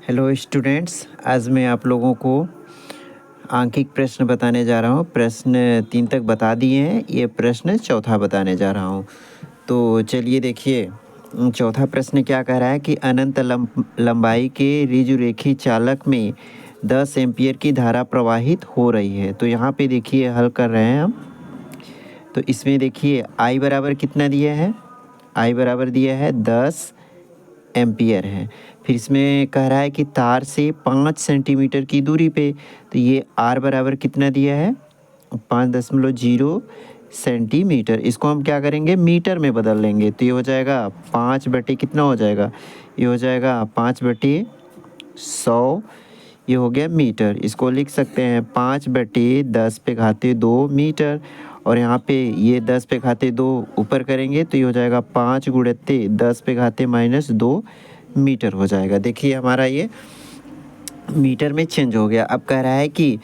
Hello students, आज मैं आप लोगों को आंकिक प्रश्न बताने जा रहा हूँ। प्रश्न 3 तक बता दिए हैं, ये प्रश्न चौथा बताने जा रहा हूँ। तो चलिए देखिए, चौथा प्रश्न क्या कह रहा है कि अनंत लंबाई के ऋजुरेखी चालक में 10 एम्पियर की धारा प्रवाहित हो रही है। तो यहाँ पे देखिए हल कर रहे हैं हम। तो इसमें देखिए आई बराबर कितना दिया है, आई बराबर दिया है 10 एम्पियर है। फिर इसमें कह रहा है कि तार से 5 सेंटीमीटर की दूरी पे, तो ये आर बराबर कितना दिया है 5.0 सेंटीमीटर। इसको हम क्या करेंगे, मीटर में बदल लेंगे। तो ये हो जाएगा 5 बटे कितना हो जाएगा, ये हो जाएगा 5/100। ये हो गया मीटर। इसको लिख सकते हैं 5/10 मीटर। और यहाँ पे ये 10 ऊपर करेंगे तो ये हो जाएगा 5 × 10 मीटर हो जाएगा। देखिए हमारा ये मीटर में चेंज हो गया। अब कह रहा है कि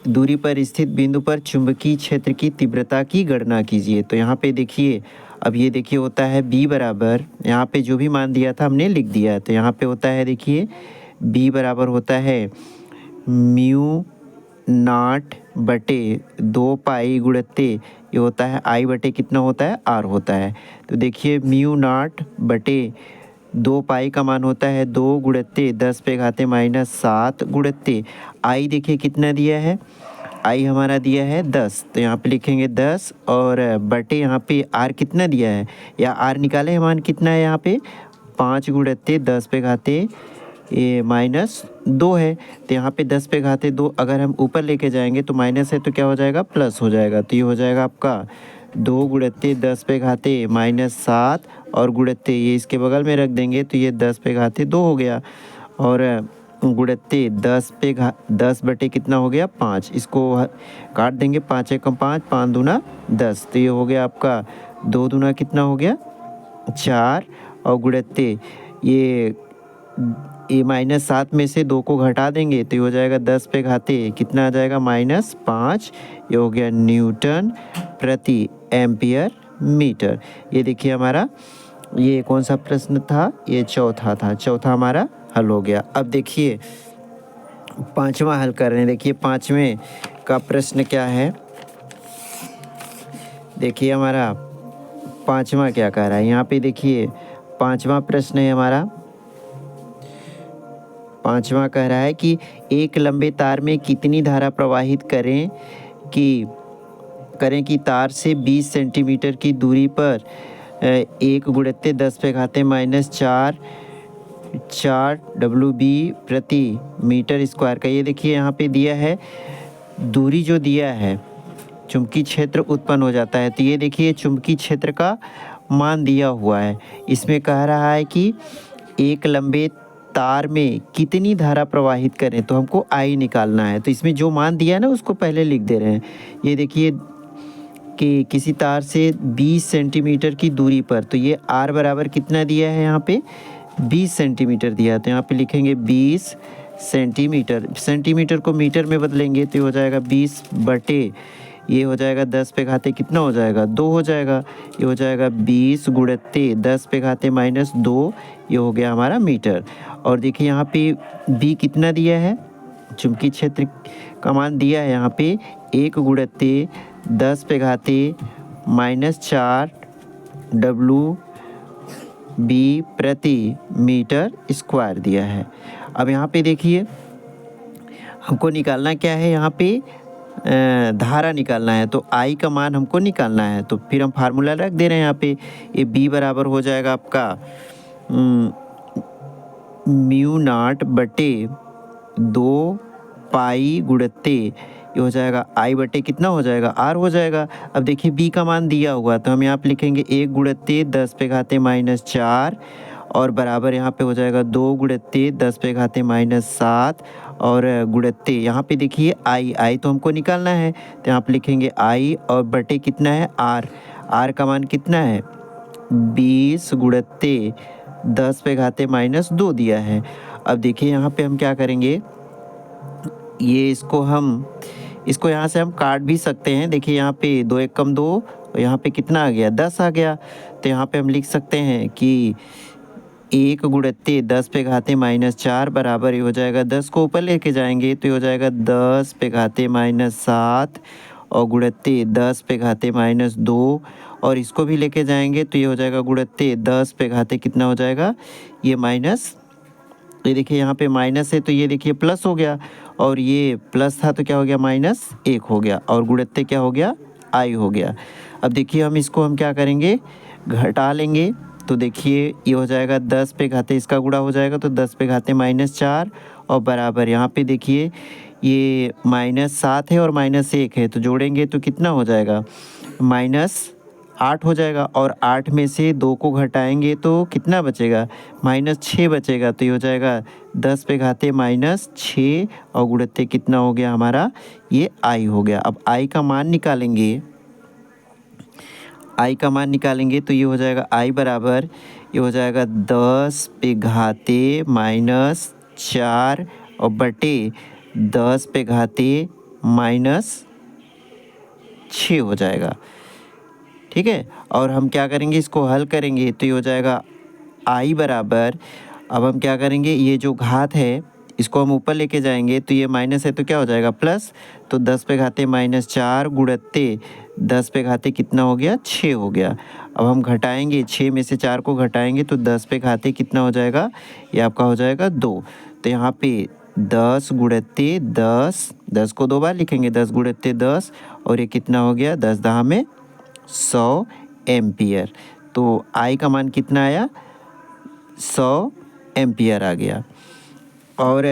दूरी पर स्थित बिंदु पर चुंबकीय क्षेत्र की तीव्रता की गणना कीजिए। तो यहाँ पे देखिए, अब ये देखिए होता है B बराबर, यहाँ पे जो भी मान दिया था हमने लिख दिया है। तो यहाँ पे होता है देखिए B बराबर होता है μ0/2 ये होता है I बटे कितना होता है, R होता है। तो देखिए μ0/2 का मान होता है 2 × 10⁻⁷ आई देखिए कितना दिया है, आई हमारा दिया है 10। तो यहाँ पे लिखेंगे 10 और बटे यहाँ पे आर कितना दिया है, या आर निकाले है मान कितना है यहाँ पे 5 × 10⁻2 है। तो यहाँ पे 10⁻2 अगर हम ऊपर लेके जाएंगे तो माइनस है तो क्या हो जाएगा, प्लस हो जाएगा। तो ये हो जाएगा आपका 2 × 10⁻⁷ और गुणते ये इसके बगल में रख देंगे तो ये 10⁻2 हो गया। और गुणते 10 बटे कितना हो गया 5, इसको काट देंगे 5 × 5 5 दूना 10। तो ये हो गया आपका 2 दूना कितना हो गया 4 और गुणते ये -7 में से 2 को घटा देंगे तो ये हो जाएगा 10 कितना आ जाएगा -5। ये हो गया न्यूटन प्रति एम्पियर मीटर। ये देखिए हमारा ये कौन सा प्रश्न था, ये चौथा था। चौथा हमारा हल हो गया। अब देखिए पांचवा हल कर रहे हैं। देखिए पांचवें का प्रश्न क्या है, देखिए हमारा पांचवा क्या कह रहा है। यहाँ पे देखिए पांचवा प्रश्न है हमारा। पांचवा कह रहा है कि एक लंबे तार में कितनी धारा प्रवाहित करें कि तार से 20 सेंटीमीटर की दूरी पर 1 × 10⁻⁴ WB प्रति मीटर स्क्वायर का। ये देखिए यहाँ पे दिया है दूरी, जो दिया है चुंबकीय क्षेत्र उत्पन्न हो जाता है। तो ये देखिए चुंबकीय क्षेत्र का मान दिया हुआ है। इसमें कह रहा है कि एक लंबे तार में कितनी धारा प्रवाहित करें, तो हमको आई निकालना है। तो इसमें जो मान दिया है ना उसको पहले लिख दे रहे हैं। ये देखिए कि किसी तार से 20 सेंटीमीटर की दूरी पर, तो ये आर बराबर कितना दिया है यहाँ पे 20 सेंटीमीटर दिया है। तो यहाँ पे लिखेंगे 20 सेंटीमीटर, सेंटीमीटर को मीटर में बदलेंगे तो ये हो जाएगा 20 बटे ये हो जाएगा 10 कितना हो जाएगा 2 हो जाएगा। ये हो जाएगा 20 × 10⁻⁻2 ये हो गया हमारा मीटर। और देखिए यहाँ पे बी कितना दिया है, चुंबकीय क्षेत्र का मान दिया है यहाँ पे 1 × 10⁻⁴ WB प्रति मीटर स्क्वायर दिया है। अब यहाँ पे देखिए हमको निकालना क्या है, यहाँ पे धारा निकालना है। तो आई का मान हमको निकालना है, तो फिर हम फार्मूला रख दे रहे हैं यहाँ पे। ये बी बराबर हो जाएगा आपका μ0/2 गुणते ये हो जाएगा आई बटे कितना हो जाएगा आर हो जाएगा। अब देखिए बी का मान दिया हुआ तो हम यहाँ पे लिखेंगे 1 × 10⁻⁴ और बराबर यहाँ पे हो जाएगा 2 × 10⁻⁷ और गुणते यहाँ पे देखिए आई तो हमको निकालना है। तो यहाँ पे लिखेंगे आई और बटे कितना है आर का मान कितना है 20 × 10⁻⁻2 दिया है। अब देखिए यहाँ पे हम क्या करेंगे, ये इसको यहाँ से हम काट भी सकते हैं। देखिए यहाँ पे 2 × 1 = 2, यहाँ पे कितना आ गया 10 आ गया। तो यहाँ पे हम लिख सकते हैं कि 1 गुणित्ते 10 पे घाते -4 बराबर ये हो जाएगा 10 को ऊपर लेके जाएंगे तो ये हो जाएगा 10 पे घाते -7 और गुणित्ते 10 पे घाते -2 और इसको भी लेके जाएंगे तो ये हो जाएगा गुणित्ते 10 पे घाते कितना हो जाएगा ये माइनस, ये देखिए यहाँ पे माइनस है तो ये देखिए प्लस हो गया और ये प्लस था तो क्या हो गया -1 हो गया और गुणित्ते क्या हो गया आई हो गया। अब देखिए हम क्या करेंगे घटा लेंगे तो देखिए ये हो जाएगा 10 पे घाते इसका गुणा हो जाएगा तो 10 पे घाते -4 और बराबर यहाँ पे देखिए ये -7 है और -1 है तो जोड़ेंगे तो कितना हो जाएगा -8 हो जाएगा और 8 में से 2 को घटाएंगे तो कितना बचेगा -6 बचेगा तो ये हो जाएगा 10 पे घाते -6 और गुणित्ते कितना हो गया हमारा ये आई हो गया। अब आई का मान निकालेंगे, आई का मान निकालेंगे तो ये हो जाएगा आई बराबर ये हो जाएगा 10 पे घाते -4 और बटे 10 पे घाते -6 हो जाएगा। ठीक है, और हम क्या करेंगे इसको हल करेंगे तो ये हो जाएगा आई बराबर, अब हम क्या करेंगे ये जो घात है इसको हम ऊपर लेके जाएंगे तो ये माइनस है तो क्या हो जाएगा प्लस, तो 10 पे घाते -4 गुणित्ते 10 पे घाते कितना हो गया 6 हो गया। अब हम घटाएंगे 6 में से 4 को घटाएंगे तो 10 पे घाते कितना हो जाएगा ये आपका हो जाएगा 2, तो यहाँ पे 10 गुणित्ते 10 को 2 बार लिखेंगे 10 गुणित्ते 10 और ये कितना हो गया 10 दहा में 100 एम्पियर। तो आई का मान कितना आया 100 एम्पियर आ गया और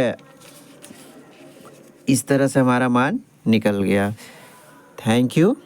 इस तरह से हमारा मान निकल गया। Thank you.